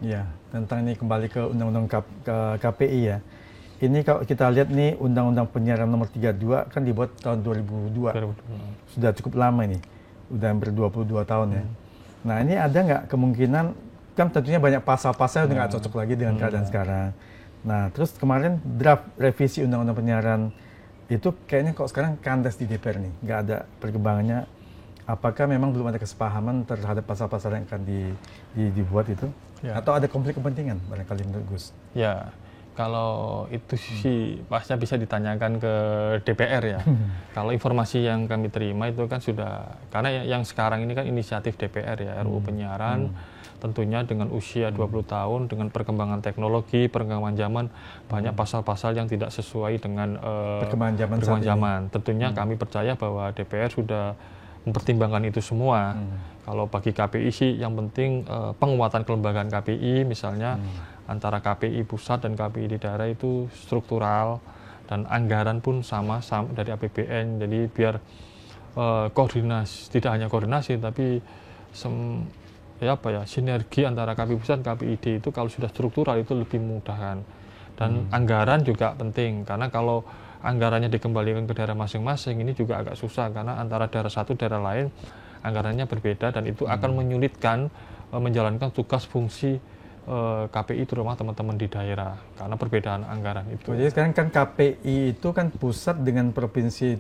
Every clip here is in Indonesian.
Ya, tentang ini kembali ke Undang-Undang KPI ya. Ini kalau kita lihat nih Undang-Undang Penyiaran Nomor 32 kan dibuat tahun 2002. Sudah cukup lama ini. Udah hampir 22 tahun ya. Nah, ini ada nggak kemungkinan, kan tentunya banyak pasal-pasal yang nggak cocok lagi dengan keadaan sekarang. Nah, terus kemarin draft revisi Undang-Undang Penyiaran itu kayaknya kok sekarang kandas di DPR nih, nggak ada perkembangannya. Apakah memang belum ada kesepahaman terhadap pasal-pasal yang akan dibuat itu? Ya. Atau ada konflik kepentingan barangkali menurut Gus? Ya, kalau itu sih pasnya bisa ditanyakan ke DPR ya. Kalau informasi yang kami terima itu kan sudah, karena yang sekarang ini kan inisiatif DPR ya, RUU penyiaran, tentunya dengan usia 20 tahun, dengan perkembangan teknologi, perkembangan zaman, banyak pasal-pasal yang tidak sesuai dengan perkembangan zaman. Tentunya kami percaya bahwa DPR sudah mempertimbangkan itu semua. Kalau bagi KPI sih yang penting penguatan kelembagaan KPI misalnya antara KPI pusat dan KPI di daerah itu struktural dan anggaran pun sama dari APBN. Jadi biar koordinasi, tidak hanya koordinasi tapi sinergi antara KPI pusat dan KPID itu kalau sudah struktural itu lebih mudah kan. Dan anggaran juga penting karena kalau anggarannya dikembalikan ke daerah masing-masing ini juga agak susah karena antara daerah satu daerah lain anggarannya berbeda dan itu akan menyulitkan menjalankan tugas fungsi KPI terutama teman-teman di daerah karena perbedaan anggaran itu. Jadi sekarang kan KPI itu kan pusat dengan provinsi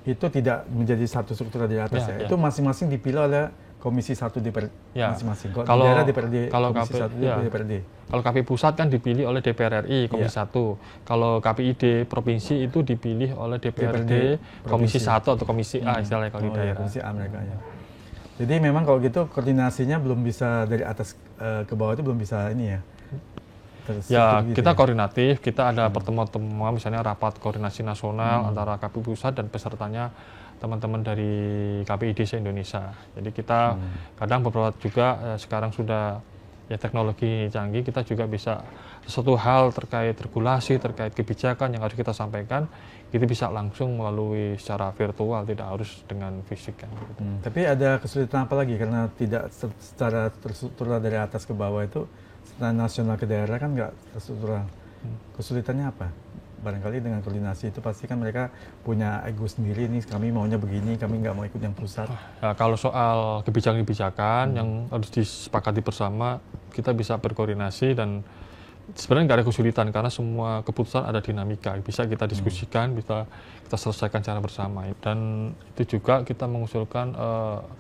itu tidak menjadi satu struktur di atas ya. Itu masing-masing dipilih oleh Komisi 1 masing-masing. Kalau daerah DPRD, Komisi 1 DPRD. Kalau KPI pusat kan dipilih oleh DPR RI, Komisi 1. Kalau KPID provinsi itu dipilih oleh DPRD, Komisi 1 atau Komisi A istilahnya kalau di daerah. Komisi A mereka ya. Jadi memang kalau gitu koordinasinya belum bisa dari atas ke bawah itu belum bisa ini ya. Ya, kita koordinatif, kita ada pertemuan-pertemuan misalnya rapat koordinasi nasional antara KPI pusat dan pesertanya teman-teman dari KPID se-Indonesia. Jadi kita kadang beberapa juga sekarang sudah ya teknologi canggih, kita juga bisa sesuatu hal terkait regulasi, terkait kebijakan yang harus kita sampaikan, itu bisa langsung melalui secara virtual, tidak harus dengan fisik kan. Gitu. Tapi ada kesulitan apa lagi karena tidak secara terstruktural dari atas ke bawah itu, secara nasional ke daerah kan nggak terstruktural. Kesulitannya apa? Barangkali dengan koordinasi itu pasti kan mereka punya ego sendiri nih, kami maunya begini, kami nggak mau ikut yang pusat. Nah, kalau soal kebijakan-kebijakan yang harus disepakati bersama, kita bisa berkoordinasi dan sebenarnya nggak ada kesulitan karena semua keputusan ada dinamika, bisa kita diskusikan, bisa kita selesaikan secara bersama. Dan itu juga kita mengusulkan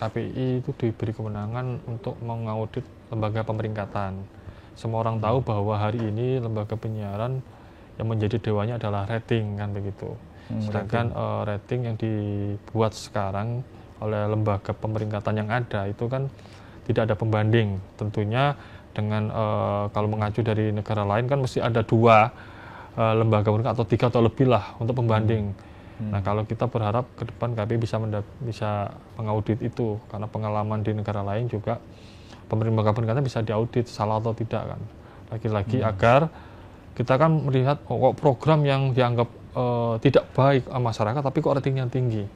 KPI itu diberi kewenangan untuk mengaudit lembaga pemeringkatan. Semua orang tahu bahwa hari ini lembaga penyiaran yang menjadi dewanya adalah rating kan begitu. Sedangkan rating yang dibuat sekarang oleh lembaga pemeringkatan yang ada itu kan tidak ada pembanding. Tentunya dengan kalau mengacu dari negara lain kan mesti ada 2 lembaga pemeringkatan atau 3 atau lebih lah untuk pembanding. Nah kalau kita berharap ke depan KPI bisa mengaudit itu karena pengalaman di negara lain juga lembaga pemeringkatan bisa diaudit salah atau tidak kan. Lagi-lagi agar kita kan melihat program yang dianggap tidak baik masyarakat tapi kok ratingnya tinggi.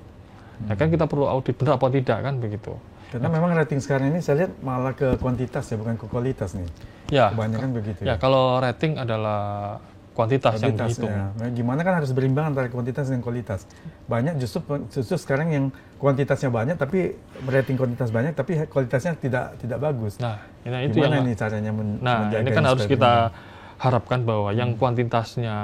Ya kan kita perlu audit benar apa tidak kan begitu. Karena memang rating sekarang ini saya lihat malah ke kuantitas ya bukan ke kualitas nih. Ya. Kebanyakan begitu ya. Kalau rating adalah kuantitas yang dihitung. Ya. Nah, gimana kan harus berimbang antara kuantitas dan kualitas. Banyak justru sekarang yang kuantitasnya banyak tapi rating kuantitas banyak tapi kualitasnya tidak bagus. Nah, itu gimana yang ini caranya menjaga ini kan harus kita harapkan bahwa yang kuantitasnya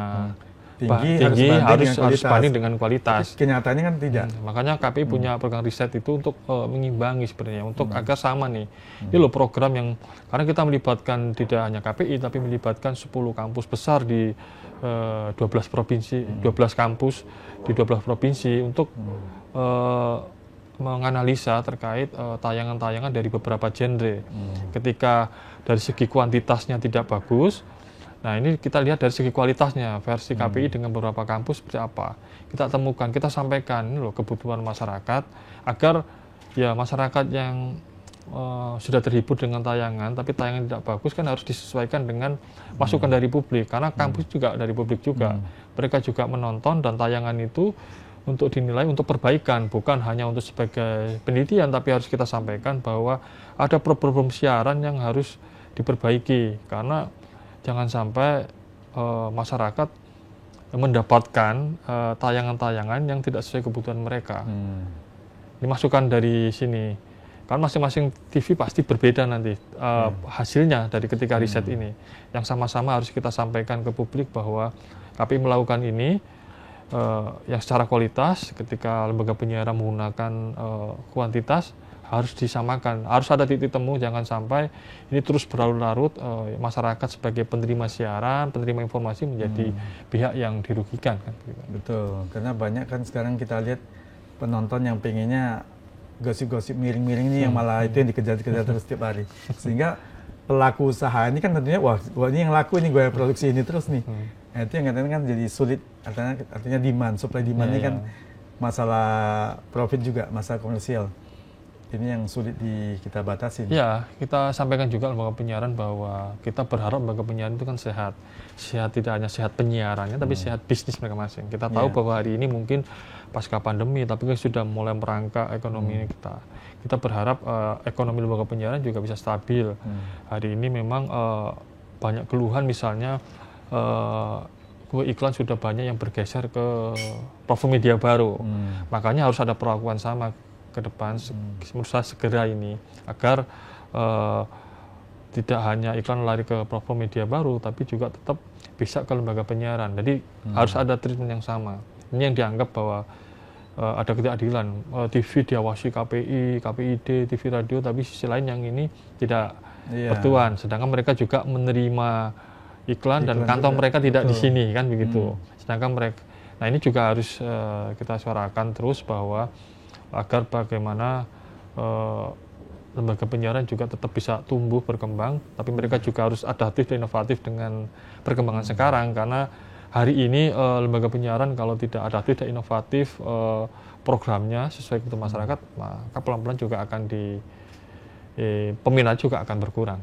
tinggi harus banding dengan kualitas. Tapi kenyataannya kan tidak. Makanya KPI punya program riset itu untuk mengimbangi sebenarnya, untuk agar sama nih. Ini loh program yang, karena kita melibatkan tidak hanya KPI, tapi melibatkan 10 kampus besar di 12 provinsi, 12 kampus di 12 provinsi untuk menganalisa terkait tayangan-tayangan dari beberapa genre. Ketika dari segi kuantitasnya tidak bagus, nah ini kita lihat dari segi kualitasnya, versi KPI dengan beberapa kampus seperti apa. Kita temukan, kita sampaikan ini loh kebutuhan masyarakat, agar ya masyarakat yang sudah terhibur dengan tayangan, tapi tayangan tidak bagus kan harus disesuaikan dengan masukan dari publik. Karena kampus juga dari publik juga. Mereka juga menonton dan tayangan itu untuk dinilai untuk perbaikan, bukan hanya untuk sebagai penelitian, tapi harus kita sampaikan bahwa ada problem siaran yang harus diperbaiki, karena jangan sampai masyarakat mendapatkan tayangan-tayangan yang tidak sesuai kebutuhan mereka. Ini masukan dari sini, kan masing-masing TV pasti berbeda nanti hasilnya dari ketika riset ini, yang sama-sama harus kita sampaikan ke publik bahwa KPI melakukan ini yang secara kualitas. Ketika lembaga penyiaran menggunakan kuantitas, harus disamakan, harus ada titik temu, jangan sampai ini terus berlarut-larut, masyarakat sebagai penerima siaran, penerima informasi menjadi pihak yang dirugikan kan. Betul, karena banyak kan sekarang kita lihat penonton yang pengennya gosip-gosip miring-miring ini yang malah itu yang dikejar-kejar terus setiap hari, sehingga pelaku usaha ini kan tentunya wah ini yang laku, ini gue produksi ini terus nih. Nah, itu yang kadang kan jadi sulit, artinya demand, supply demand ini kan masalah profit juga, masalah komersial. Ini yang sulit kita batasin. Ya, kita sampaikan juga lembaga penyiaran bahwa kita berharap lembaga penyiaran itu kan sehat. Sehat tidak hanya sehat penyiarannya, tapi sehat bisnis mereka masing. Kita tahu bahwa hari ini mungkin pasca pandemi, tapi kan sudah mulai merangkak ekonomi kita. Kita berharap ekonomi lembaga penyiaran juga bisa stabil. Hari ini memang banyak keluhan, misalnya iklan sudah banyak yang bergeser ke platform media baru. Makanya harus ada perlakuan sama ke depan, menurut saya segera ini, agar tidak hanya iklan lari ke platform media baru, tapi juga tetap bisa ke lembaga penyiaran. Jadi harus ada treatment yang sama. Ini yang dianggap bahwa ada ketidakadilan. TV diawasi KPI, KPID, TV radio, tapi sisi lain yang ini tidak bertuan. Sedangkan mereka juga menerima iklan dan kantong mereka tidak di sini, kan begitu. Sedangkan mereka, nah ini juga harus kita suarakan terus bahwa agar bagaimana lembaga penyiaran juga tetap bisa tumbuh berkembang, tapi mereka juga harus adaptif dan inovatif dengan perkembangan sekarang, karena hari ini lembaga penyiaran kalau tidak adaptif dan inovatif programnya sesuai kebutuhan masyarakat, maka pelan-pelan juga akan peminat juga akan berkurang.